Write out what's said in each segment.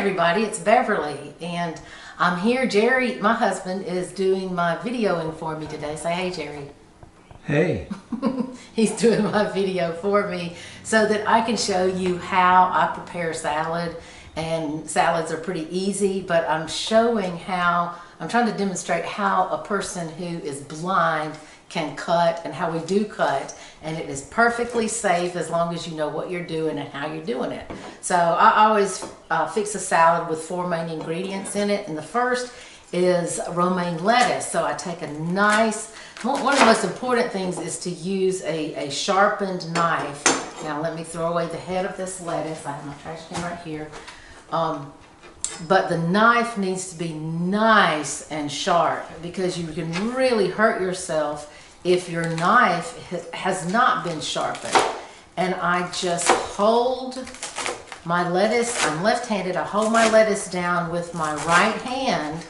everybody, it's Beverly, and I'm here. Jerry, my husband, is doing my videoing for me today. Say hey, Jerry. Hey. He's doing my video for me so that I can show you how I prepare salad. And salads are pretty easy, but I'm showing how, I'm trying to demonstrate how a person who is blind can cut and how we do cut, and it is perfectly safe as long as you know what you're doing and how you're doing it. So I always fix a salad with 4 main ingredients in it, and the first is romaine lettuce. So I take a nice, one of the most important things is to use a sharpened knife. Now let me throw away the head of this lettuce. I have my trash can right here. But the knife needs to be nice and sharp because you can really hurt yourself if your knife has not been sharpened. And I just hold my lettuce, I'm left-handed, I hold my lettuce down with my right hand,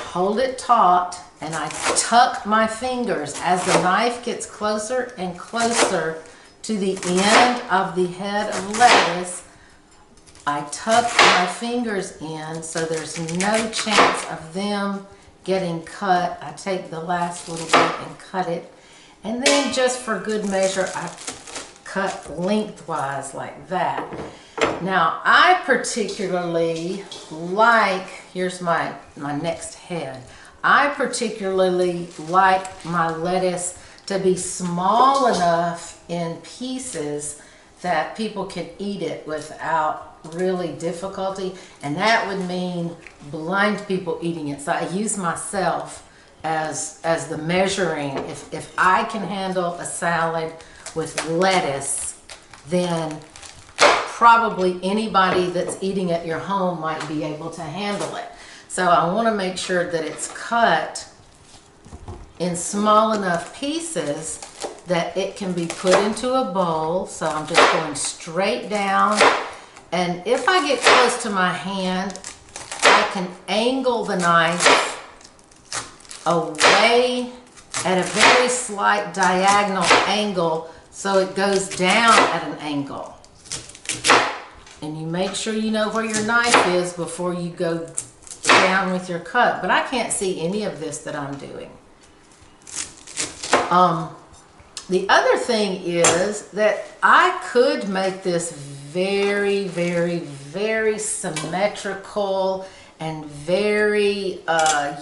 hold it taut, and I tuck my fingers as the knife gets closer and closer to the end of the head of lettuce. I tuck my fingers in so there's no chance of them getting cut. I take the last little bit and cut it. And then just for good measure, I cut lengthwise like that. Now, I particularly like, here's my next head. I particularly like my lettuce to be small enough in pieces that people can eat it without really difficulty, and that would mean blind people eating it. So I use myself as the measuring. If I can handle a salad with lettuce, then probably anybody that's eating at your home might be able to handle it. So I want to make sure that it's cut in small enough pieces that it can be put into a bowl. So I'm just going straight down, and if I get close to my hand, I can angle the knife away at a very slight diagonal angle so it goes down at an angle. And you make sure you know where your knife is before you go down with your cut. But I can't see any of this that I'm doing. The other thing is that I could make this very, very, very symmetrical and very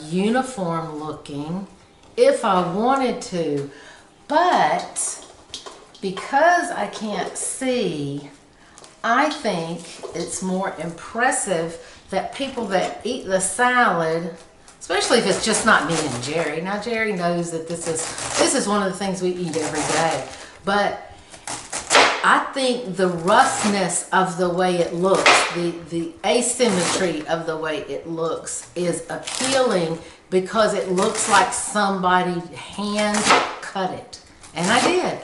uniform looking if I wanted to, but because I can't see, I think it's more impressive that people that eat the salad, especially if it's just not me and Jerry. Now Jerry knows that this is one of the things we eat every day, but I think the roughness of the way it looks, the asymmetry of the way it looks is appealing because it looks like somebody hand cut it. And I did.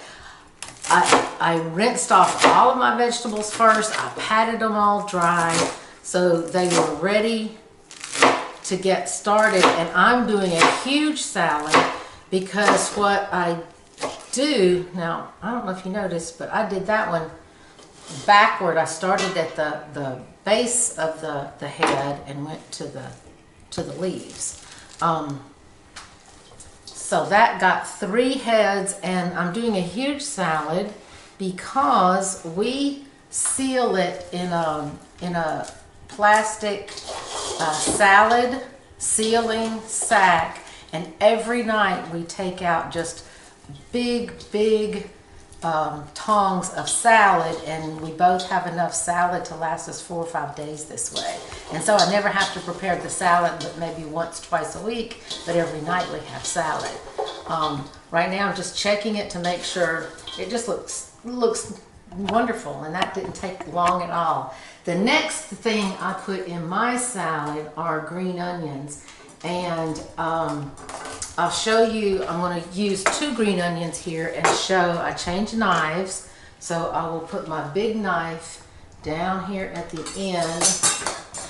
I rinsed off all of my vegetables first. I patted them all dry so they were ready to get started. And I'm doing a huge salad because what I do, now I don't know if you noticed, but I did that one backward. I started at the base of the head and went to the leaves. So that got 3 heads, and I'm doing a huge salad because we seal it in a plastic salad sealing sack, and every night we take out just big tongs of salad, and we both have enough salad to last us 4 or 5 days this way. And so I never have to prepare the salad but maybe once, twice a week, but every night we have salad. Right now I'm just checking it to make sure it just looks wonderful, and that didn't take long at all. The next thing I put in my salad are green onions, and I'll show you. I'm going to use 2 green onions here and show I changed knives. So I will put my big knife down here at the end,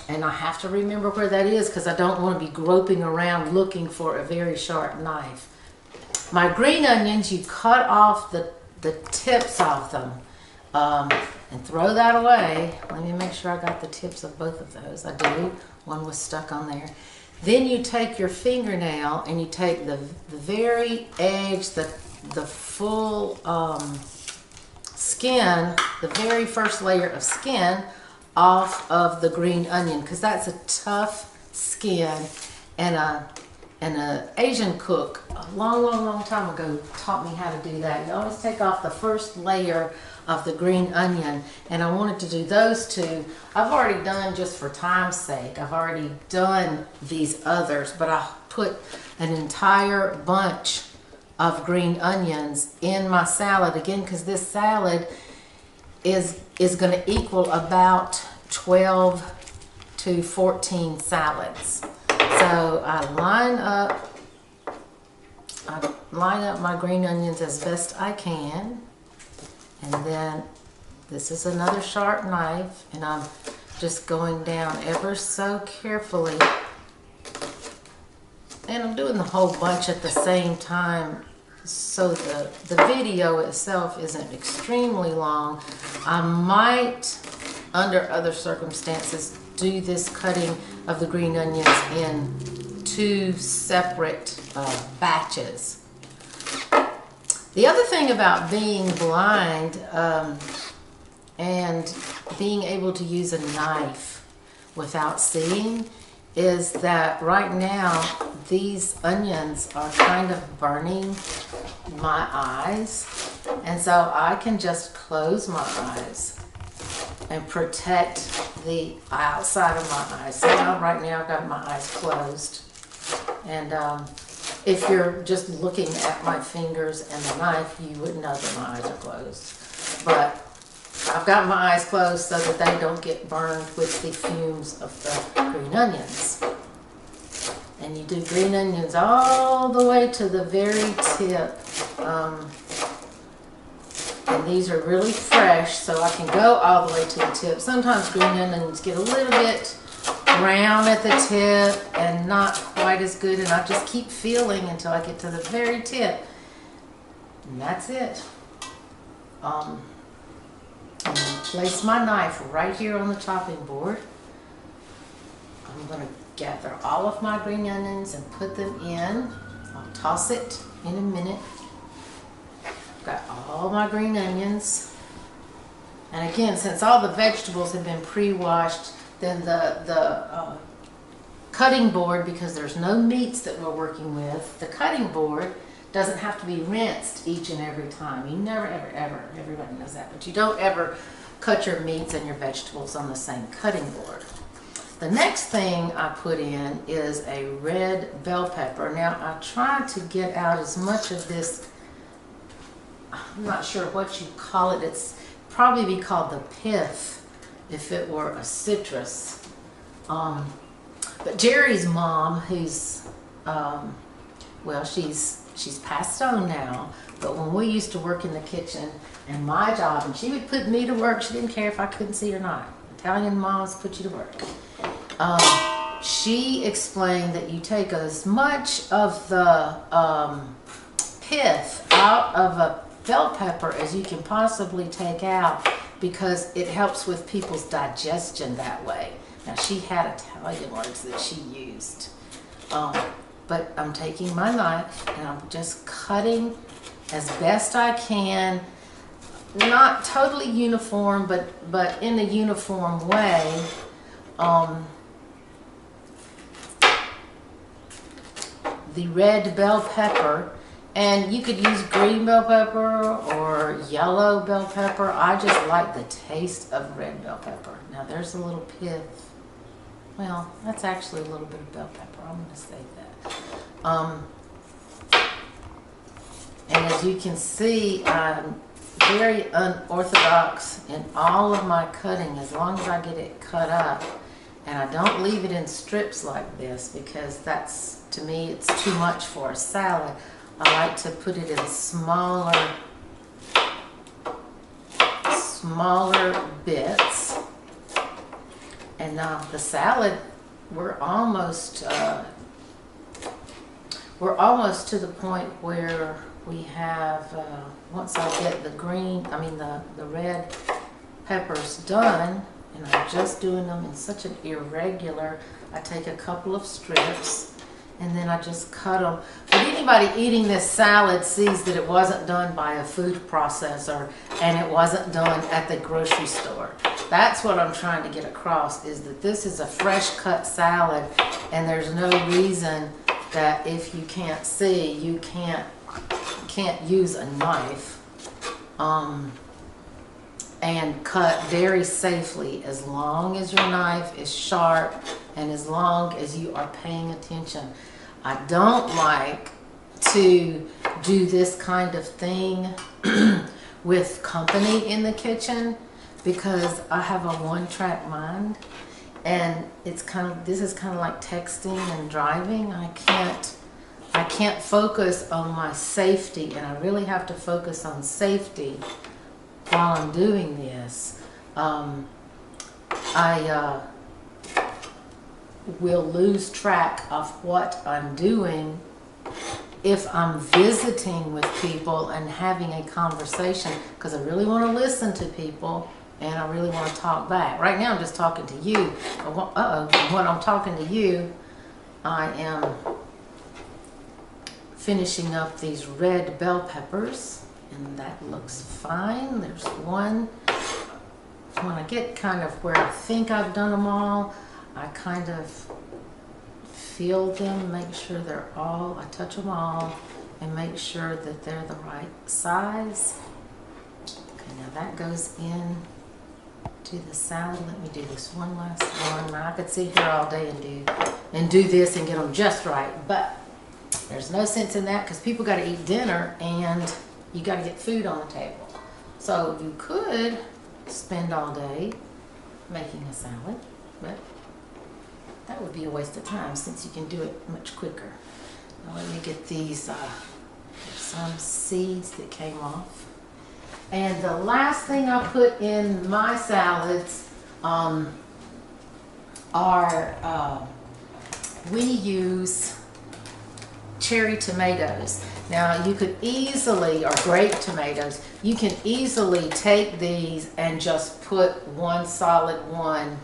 and I have to remember where that is because I don't want to be groping around looking for a very sharp knife. My green onions, you cut off the tips off them. and throw that away. Let me make sure I got the tips of both of those. I do. One was stuck on there. Then you take your fingernail and you take the very edge, the full skin, the very first layer of skin off of the green onion, because that's a tough skin. And an Asian cook a long time ago taught me how to do that. You always take off the first layer of the green onion, and I wanted to do those two. I've already done, just for time's sake, I've already done these others, but I put an entire bunch of green onions in my salad again, because this salad is going to equal about 12 to 14 salads. So I line up my green onions as best I can. And then this is another sharp knife, and I'm just going down ever so carefully. And I'm doing the whole bunch at the same time, so the video itself isn't extremely long. I might, under other circumstances, do this cutting of the green onions in 2 separate batches. The other thing about being blind and being able to use a knife without seeing is that right now these onions are kind of burning my eyes, and so I can just close my eyes and protect the outside of my eyes. So right now I've got my eyes closed, and if you're just looking at my fingers and the knife, you wouldn't know that my eyes are closed. But I've got my eyes closed so that they don't get burned with the fumes of the green onions. And you do green onions all the way to the very tip. And these are really fresh, so I can go all the way to the tip. Sometimes green onions get a little bit brown at the tip and not quite as good, and I just keep feeling until I get to the very tip, and that's it. I'm going to place my knife right here on the chopping board. I'm going to gather all of my green onions and put them in. I'll toss it in a minute. I've got all my green onions, and again, since all the vegetables have been pre-washed, then the cutting board, because there's no meats that we're working with, the cutting board doesn't have to be rinsed each and every time. You never, ever, everybody knows that, but you don't ever cut your meats and your vegetables on the same cutting board. The next thing I put in is a red bell pepper. Now, I tried to get out as much of this, I'm not sure what you call it. It's probably be called the pith if it were a citrus. But Jerry's mom, who's, well, she's passed on now, but when we used to work in the kitchen and my job, and she would put me to work, she didn't care if I couldn't see or not. Italian moms put you to work. She explained that you take as much of the pith out of a bell pepper as you can possibly take out, because it helps with people's digestion that way. Now, she had Italian words that she used. But I'm taking my knife and I'm just cutting as best I can. Not totally uniform, but in a uniform way. The red bell pepper, and you could use green bell pepper or yellow bell pepper. I just like the taste of red bell pepper. Now, there's a little pith. Well, that's actually a little bit of bell pepper. I'm going to save that. And as you can see, I'm very unorthodox in all of my cutting, as long as I get it cut up. And I don't leave it in strips like this, because that's, to me, it's too much for a salad. I like to put it in smaller bits. And now the salad, we're almost to the point where we have, once I get the red peppers done, and I'm just doing them in such an irregular, I take a couple of strips and then I just cut them. But anybody eating this salad sees that it wasn't done by a food processor and it wasn't done at the grocery store. That's what I'm trying to get across, is that this is a fresh cut salad, and there's no reason that if you can't see, you can't use a knife and cut very safely, as long as your knife is sharp and as long as you are paying attention. I don't like to do this kind of thing with company in the kitchen, because I have a one-track mind, and this is kind of like texting and driving. I can't focus on my safety, and I really have to focus on safety while I'm doing this. I will lose track of what I'm doing if I'm visiting with people and having a conversation, because I really want to listen to people and I really want to talk back. Right now I'm just talking to you. When I'm talking to you, I am finishing up these red bell peppers, and that looks fine. There's one. When I get kind of where I think I've done them all, I kind of feel them, make sure I touch them all and make sure that they're the right size. Okay, now that goes in to the salad. Let me do this one last one. I could sit here all day and do this and get them just right, but there's no sense in that, because people got to eat dinner and you got to get food on the table. So you could spend all day making a salad, but that would be a waste of time since you can do it much quicker. Now let me get these, there's some seeds that came off. And the last thing I put in my salads we use cherry tomatoes. Now you could easily, or grape tomatoes, you can easily take these and just put one solid one.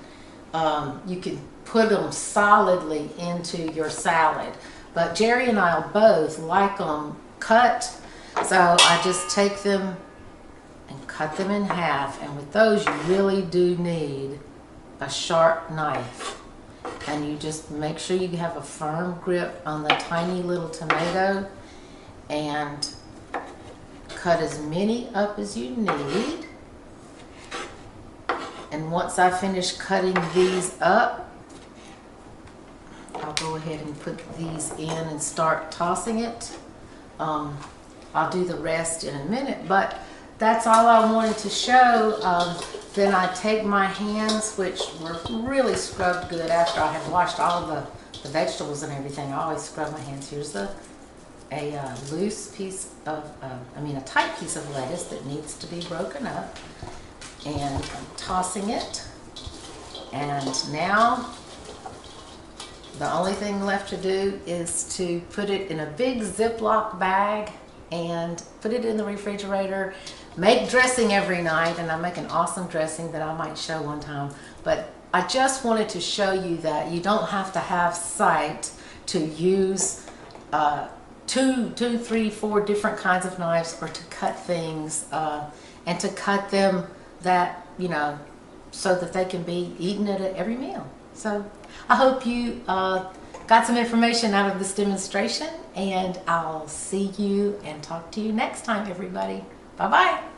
You can put them solidly into your salad. But Jerry and I both like them cut, so I just take them and cut them in half. And with those, you really do need a sharp knife. And you just make sure you have a firm grip on the tiny little tomato and cut as many up as you need. And once I finish cutting these up, I'll go ahead and put these in and start tossing it. I'll do the rest in a minute, but that's all I wanted to show. Then I take my hands, which were really scrubbed good after I had washed all the vegetables and everything. I always scrub my hands. Here's a loose piece of, a tight piece of lettuce that needs to be broken up. And I'm tossing it. And now the only thing left to do is to put it in a big Ziploc bag and put it in the refrigerator. Make dressing every night, and I make an awesome dressing that I might show one time. But I just wanted to show you that you don't have to have sight to use 2, 3, 4 different kinds of knives, or to cut things and to cut them that, so that they can be eaten at every meal. So I hope you got some information out of this demonstration, and I'll see you and talk to you next time, everybody. Bye-bye.